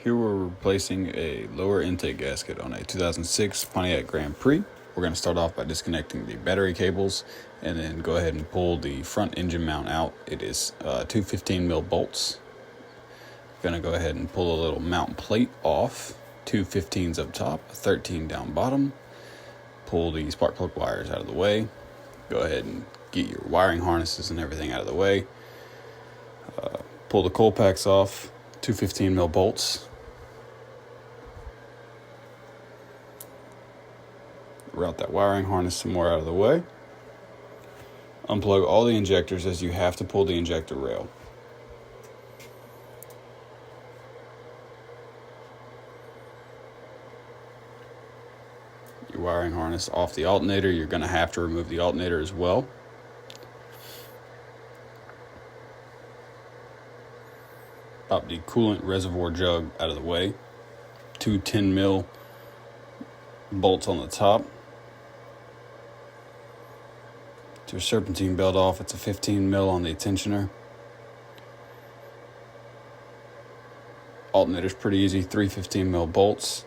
Here we're replacing a lower intake gasket on a 2006 Pontiac Grand Prix. We're going to start off by disconnecting the battery cables and then go ahead and pull the front engine mount out. It is two 15mm bolts. Going to go ahead and pull a little mount plate off, two 15s up top, a 13 down bottom. Pull the spark plug wires out of the way. Go ahead and get your wiring harnesses and everything out of the way. Pull the coil packs off, two 15mm bolts. Route that wiring harness some more out of the way. Unplug all the injectors as you have to pull the injector rail. Your wiring harness off the alternator. You're going to have to remove the alternator as well. Pop the coolant reservoir jug out of the way. Two 10mm bolts on the top. Your serpentine belt off. It's a 15mm on the tensioner. Alternator's pretty easy, three 15mm bolts.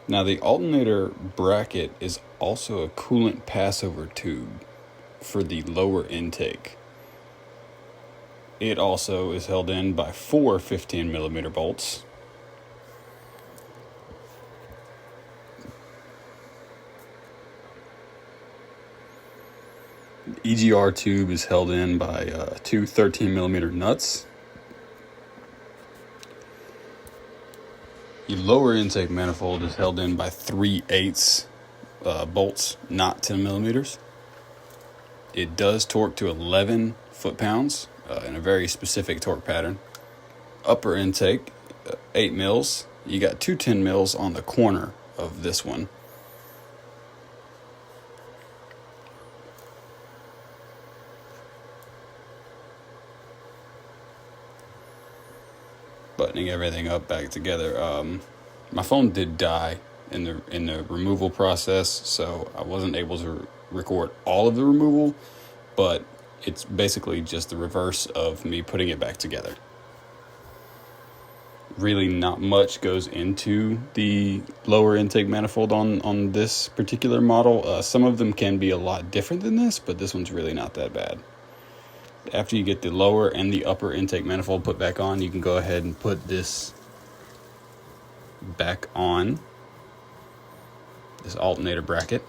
Now the alternator bracket is also a coolant passover tube for the lower intake. It also is held in by four 15mm bolts. The EGR tube is held in by two 13mm nuts. Your lower intake manifold is held in by 3/8 bolts, not 10mm. It does torque to 11 foot-pounds in a very specific torque pattern. Upper intake, 8 mils. You got two 10 mils on the corner of this one. Buttoning everything up back together. My phone did die in the removal process, so I wasn't able to record all of the removal, but it's basically just the reverse of me putting it back together. Really not much goes into the lower intake manifold on this particular model. Some of them can be a lot different than this, but this one's really not that bad. After you get the lower and the upper intake manifold put back on, you can go ahead and put this back on, this alternator bracket.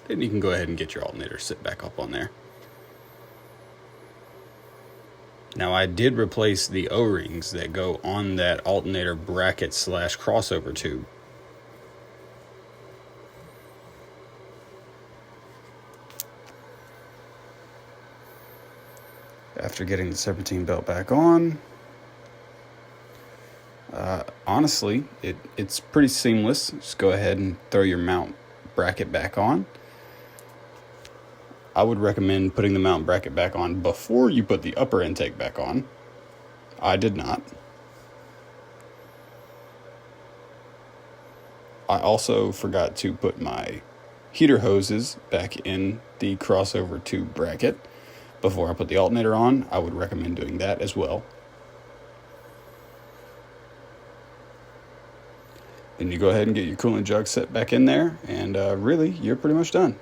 Then you can go ahead and get your alternator sit back up on there. Now I did replace the O-rings that go on that alternator bracket / crossover tube. After getting the serpentine belt back on, honestly, it's pretty seamless. Just go ahead and throw your mount bracket back on. I would recommend putting the mount bracket back on before you put the upper intake back on. I did not. I also forgot to put my heater hoses back in the crossover tube bracket. Before I put the alternator on, I would recommend doing that as well. Then you go ahead and get your coolant jug set back in there, and really, you're pretty much done.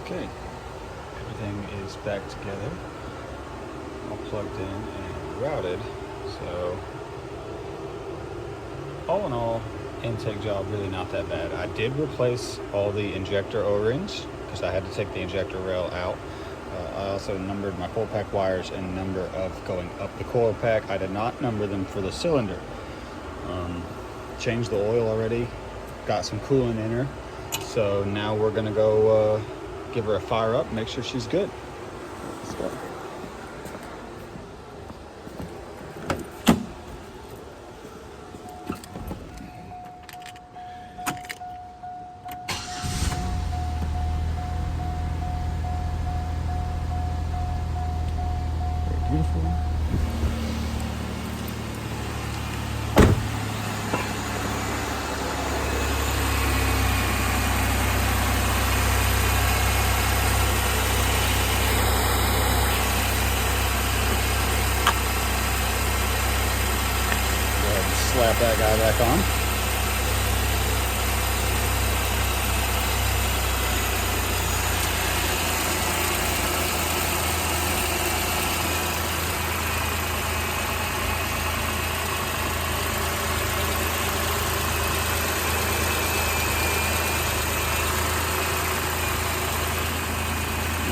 Okay, everything is back together, all plugged in and routed, so all in all, intake job really not that bad. I did replace all the injector O-rings because I had to take the injector rail out. I also numbered my coil pack wires and number of going up the coil pack. I did not number them for the cylinder. Changed the oil already, got some coolant in her, so now we're gonna go give her a fire up, make sure she's good. Let's go. Beautiful. slap that guy back on.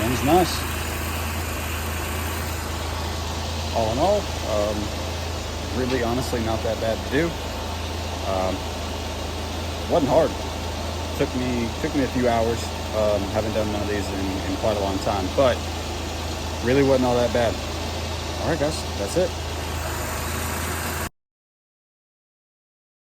Runs nice. All in all, really honestly not that bad to do. Wasn't hard. Took me a few hours. Haven't done one of these in quite a long time, but really wasn't all that bad. All right, guys, that's it.